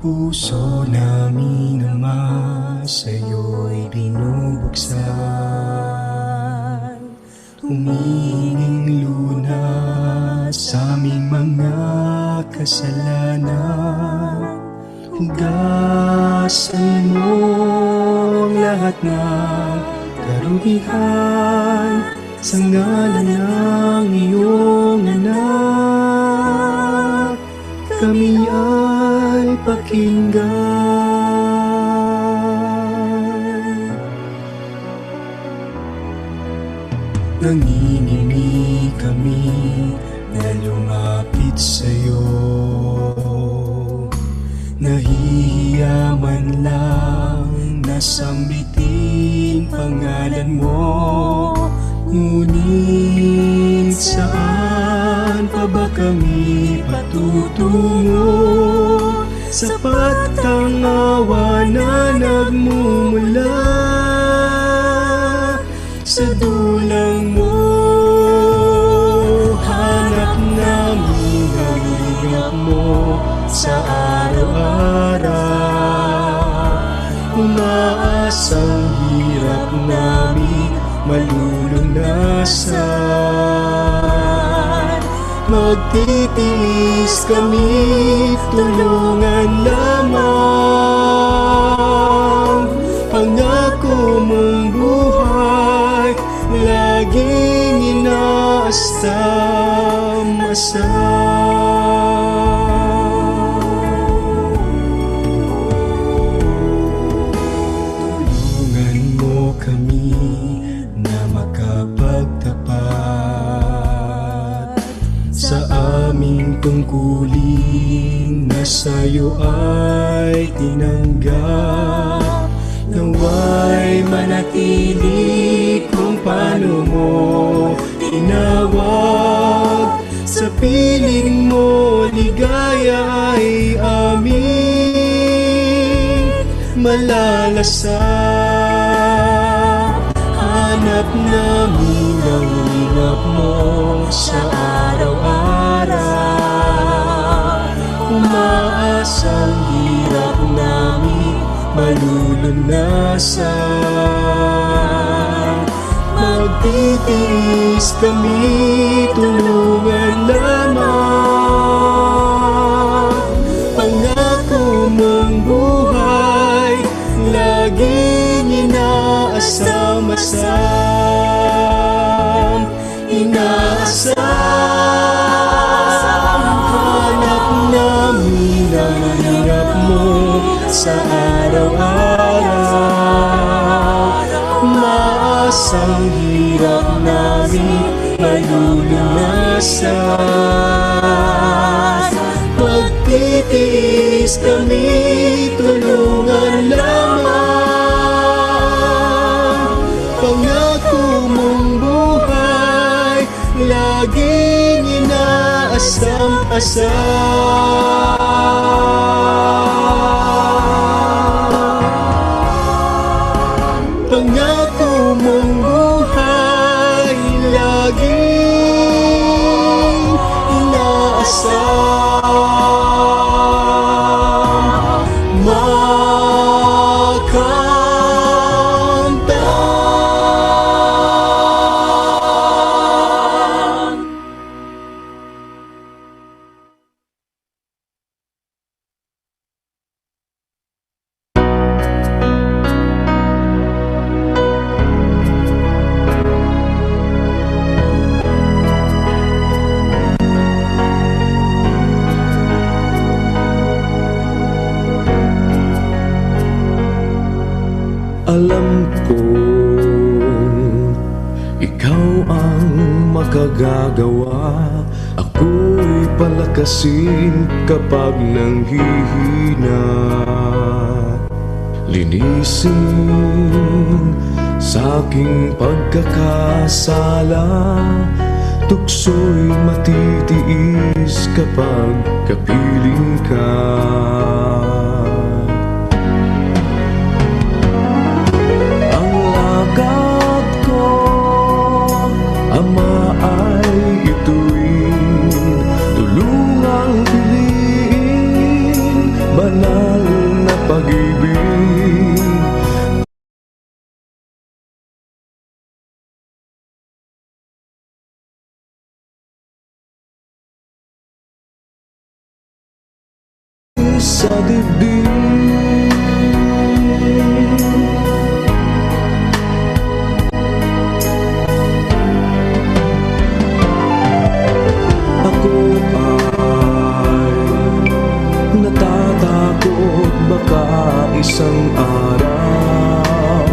Puso namin Ama, sa'yo'y binubuksan, huminging lunas sa aming mga kasalanan. Hugasan mo ang lahat ng karugihan sa ngalan ng iyong anak. Kami ay pakinggan. Nanginimi kami na lumapit sa'yo, nahihiya man lang na sambitin pangalan mo. Ngunit saan pa ba kami patutungo? Sapat ang awa na nagmumula sa dulang mo. Hanap namin ang hingap mo sa araw-araw. Umaasang hirap namin malulunasan. Magtitiis kami, tulungan lamang. Pangako mong buhay, laging inaasam-asam. Tulungan mo kami na makapagtapat sa aming tungkulin na sa'yo ay tinanggap. Nawa'y manatili kung paano mo tinawag. Sa piling mo ligaya ay aming malalasap. Hanap namin ang hingap mo sa araw-araw. Umaasang hirap namin malulunasan. Magtitiis kami, tulungan lamang. Pangako mong buhay, laging inaasam-asam. Inaasam. Hanap namin ang hirap mo sa araw-araw. Umaasang hirap namin malulunasan. Pagtitiis kami, tulungan lamang. Pangako mong buhay, laging inaasam-asam. Pangako mong buhay, laging inaasam-makamtan. Alam ko ikaw ang makagagawa. Ako'y palakasin kapag nanghihina. Linisin sa aking pagkakasala, tukso'y matitiis kapag kapiling ka. Ang lakad ko, Ama, ay ituwid, tulungang piliin banal na pag-ibig. Sa dibdib, ako ay natatakot baka isang araw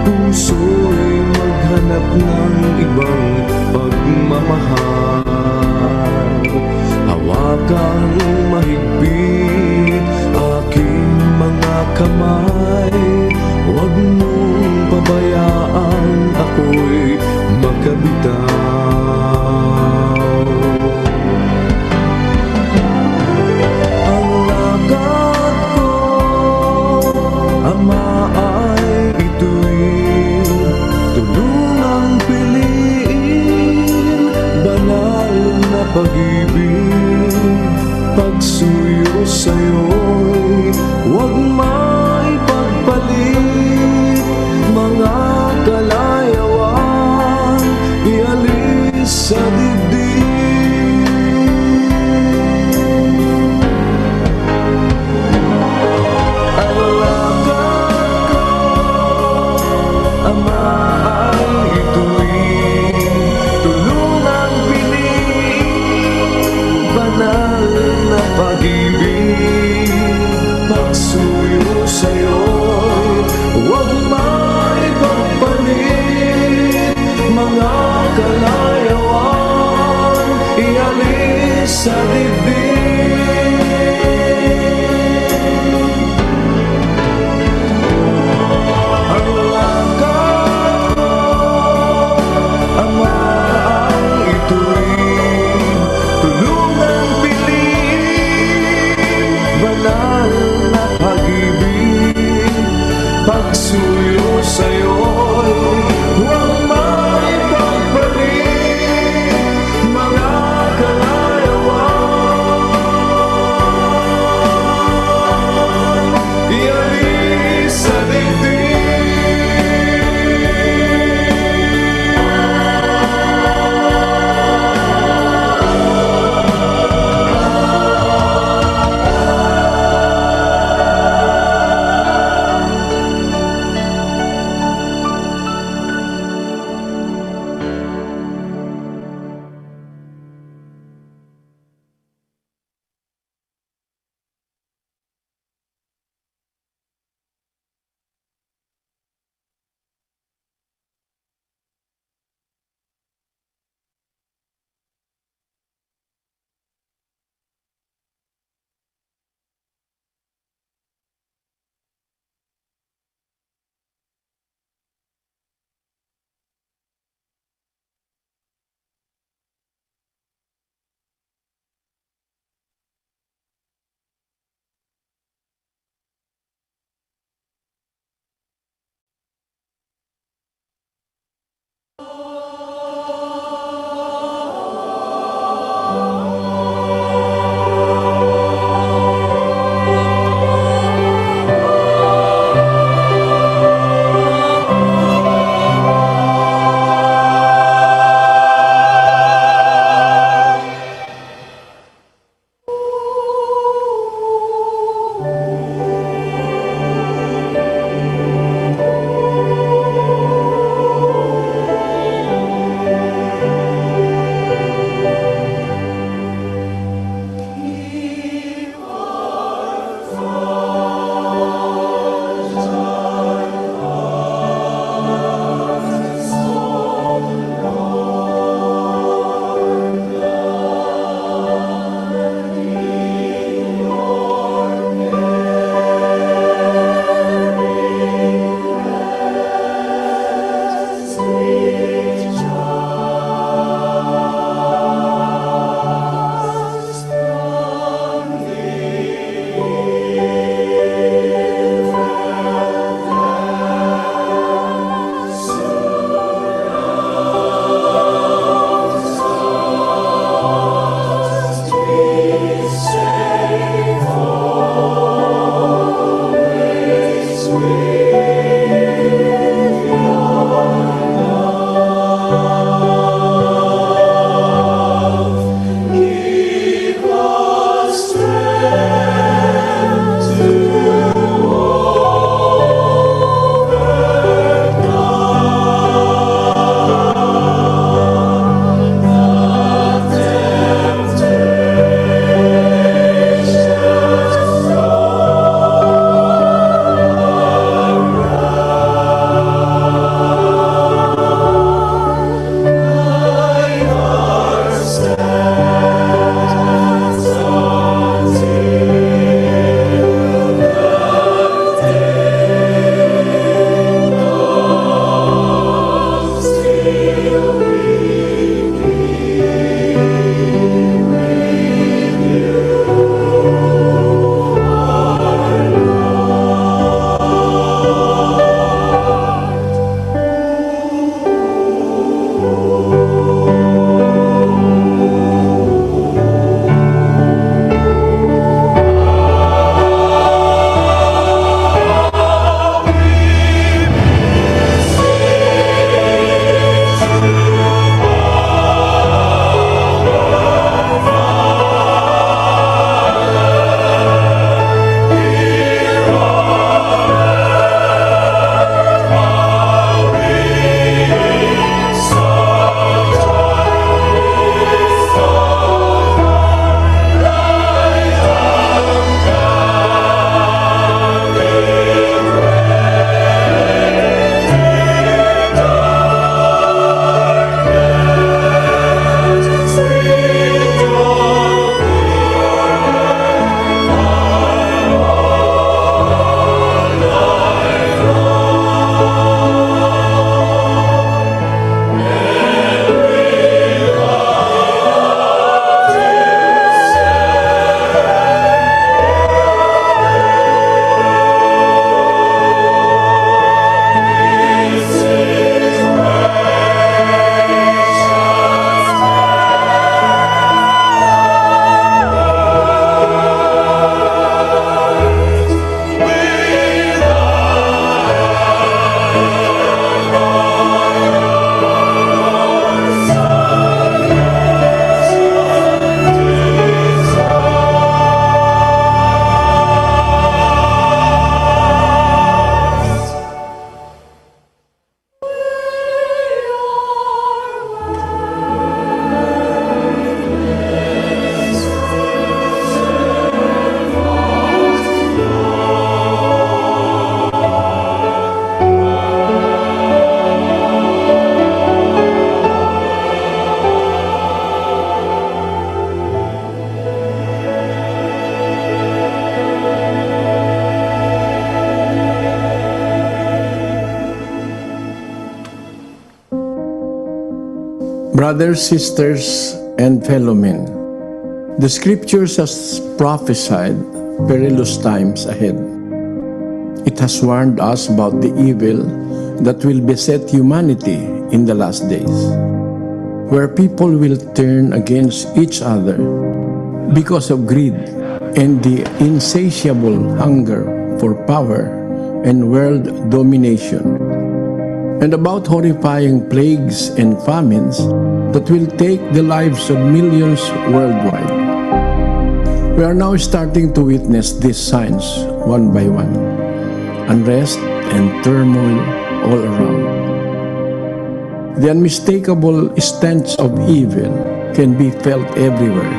puso'y maghanap ng ibang pagmamahal. Hawakan mahigpit aking mga kamay, huwag mong pabayaan ako'y makabitaw. Ang lakad ko, Ama, ay ituwid, tulungang piliin banal na pag-ibig. Pagsuyo sa'yo'y huwag maipagpalit, mga kalayawan ialis sa dibdib. Ang lakad ko, Ama, ay ituwid, tulungang piliin banal na pag-ibig. Pagsuyo sa'yo'y huwag maipagpalit, mga kalayawan ialis sa dibdib. Ang lakad ko, Ama, ang ituwid, tulungang piliin banal na pag-ibig. Pagsuyo sa'yo'y huwag maipagpalit, mga kalayawan ialis sa dibdib. Brothers, sisters, and fellow men, the scriptures has prophesied perilous times ahead. It has warned us about the evil that will beset humanity in the last days, where people will turn against each other because of greed and the insatiable hunger for power and world domination, and about horrifying plagues and famines that will take the lives of millions worldwide. We are now starting to witness these signs one by one. Unrest and turmoil all around. The unmistakable stench of evil can be felt everywhere.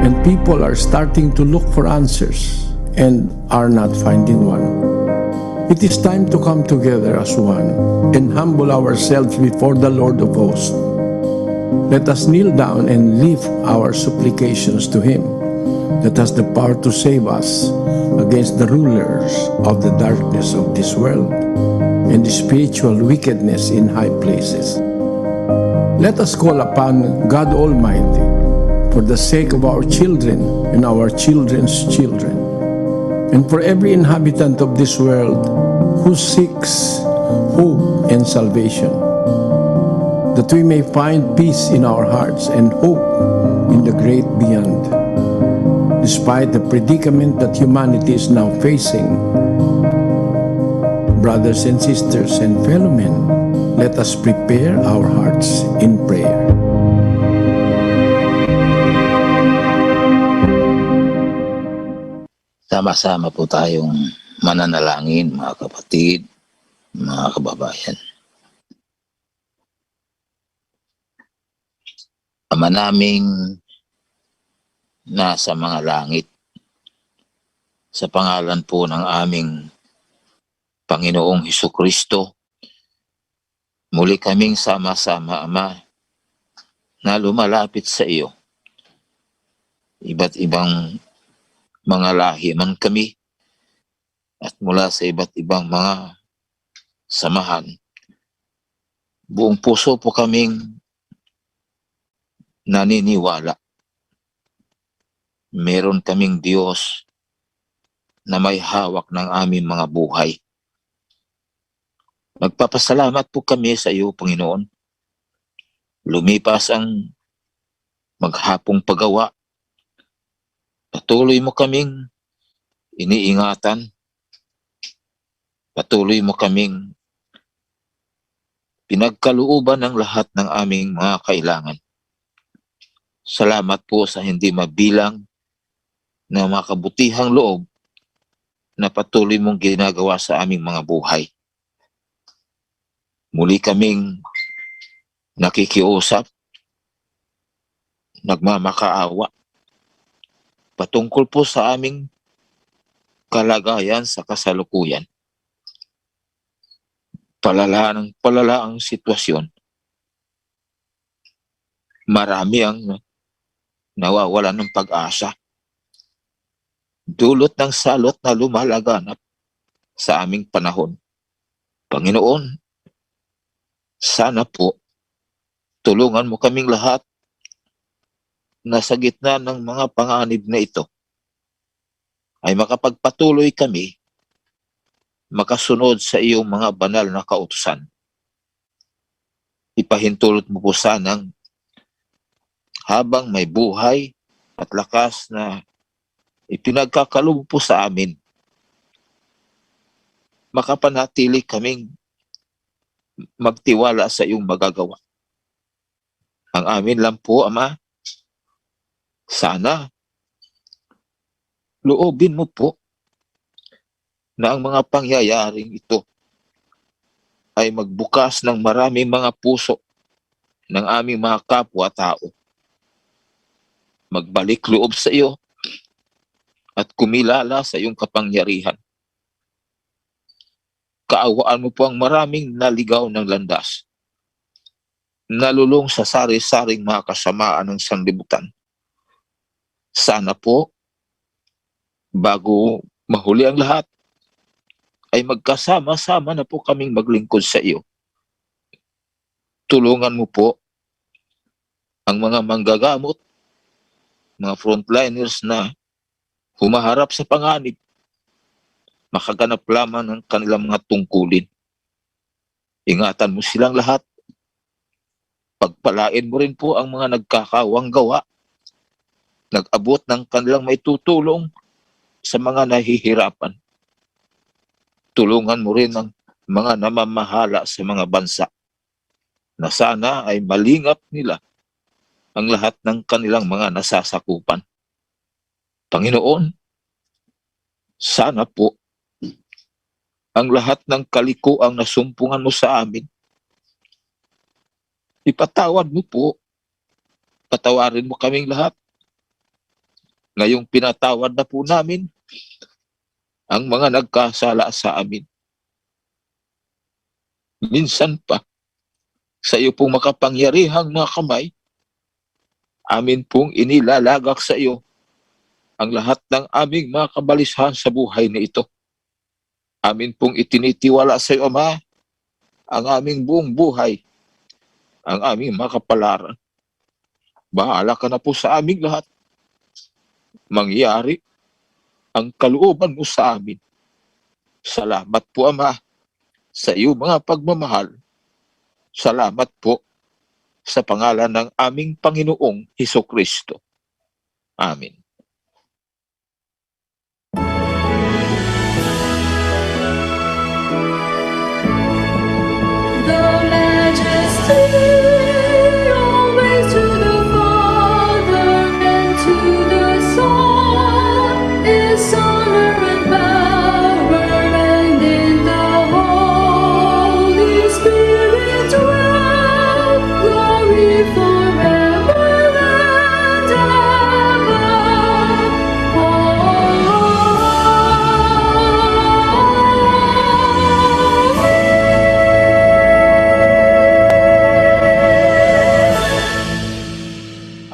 And people are starting to look for answers and are not finding one. It is time to come together as one and humble ourselves before the Lord of hosts. Let us kneel down and lift our supplications to Him that has the power to save us against the rulers of the darkness of this world and the spiritual wickedness in high places. Let us call upon God Almighty for the sake of our children and our children's children, and for every inhabitant of this world who seeks hope and salvation, that we may find peace in our hearts and hope in the great beyond. Despite the predicament that humanity is now facing, brothers and sisters and fellow men, let us prepare our hearts in prayer. Sama-sama po tayong mananalangin, mga kapatid, mga kababayan. Ama naming nasa mga langit, sa pangalan po ng aming Panginoong Hesukristo, muli kaming sama-sama, Ama, na lumalapit sa iyo. Iba't ibang mga lahi man kami at mula sa iba't ibang mga samahan. Buong puso po kaming naniniwala. Meron kaming Diyos na may hawak ng aming mga buhay. Nagpapasalamat po kami sa iyo, Panginoon. Lumipas ang maghapong paggawa. Patuloy mo kaming iniingatan. Patuloy mo kaming pinagkalooban ng lahat ng aming mga kailangan. Salamat po sa hindi mabilang na mga kabutihang loob na patuloy mong ginagawa sa aming mga buhay. Muli kaming nakikiusap, nagmamakaawa, patungkol po sa aming kalagayan sa kasalukuyan. Palala ang sitwasyon. Marami ang nawawala ng pag-asa. Dulot ng salot na lumalaganap sa aming panahon. Panginoon, sana po tulungan mo kaming lahat na sa gitna ng mga panganib na ito ay makapagpatuloy kami makasunod sa iyong mga banal na kautusan. Ipahintulot mo po sanang habang may buhay at lakas na ipinagkakaloob po sa amin, makapanatili kaming magtiwala sa iyong magagawa. Ang amin lang po, Ama, sana loobin mo po na ang mga pangyayaring ito ay magbukas ng maraming mga puso ng aming mga kapwa-tao. Magbalik loob sa iyo at kumilala sa iyong kapangyarihan. Kaawaan mo po ang maraming naligaw ng landas, nalulong sa sari-saring mga kasamaan ng sanlibutan. Sana po, bago mahuli ang lahat, ay magkasama-sama na po kaming maglingkod sa iyo. tulungan mo po ang mga manggagamot, mga frontliners na humaharap sa panganib, makaganap lamang ng kanilang mga tungkulin. Ingatan mo silang lahat. Pagpalain mo rin po ang mga nagkakawang gawa, nag-abot ng kanilang may tutulong sa mga nahihirapan. Tulungan mo rin ang mga namamahala sa mga bansa na sana ay malingap nila ang lahat ng kanilang mga nasasakupan. Panginoon, sana po ang lahat ng kalikuang nasumpungan mo sa amin, ipatawad mo po, patawarin mo kaming lahat. Ngayong pinatawad na po namin ang mga nagkasala sa amin. Minsan pa, sa iyo pong makapangyarihang mga kamay, amin pong inilalagak sa iyo ang lahat ng aming mga kabalisahan sa buhay na ito. Amin pong itinitiwala sa iyo, Ama, ang aming buong buhay, ang aming mga kapalaran. Bahala ka na po sa aming lahat. Mangyari ang kalooban mo sa amin. Salamat po, Ama, sa iyo mga pagmamahal. Salamat po sa pangalan ng aming Panginoong Hesukristo. Amen. The majesty always to the Father and to the Son is honor and power, and in the Holy Spirit dwell glory forever and ever.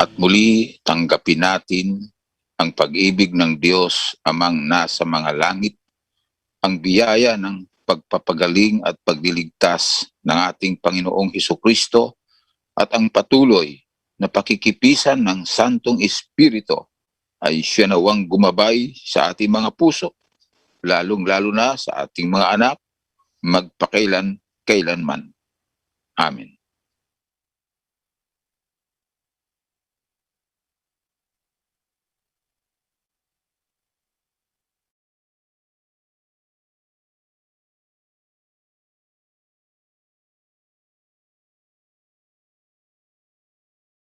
At muli, tanggapin natin ang pag-ibig ng Diyos amang nasa mga langit, ang biyaya ng pagpapagaling at pagliligtas ng ating Panginoong Hesukristo, at ang patuloy na pakikipisan ng Santong Espiritu ay siya nawang gumabay sa ating mga puso, lalong-lalo na sa ating mga anak, magpakailan-kailanman. Amen.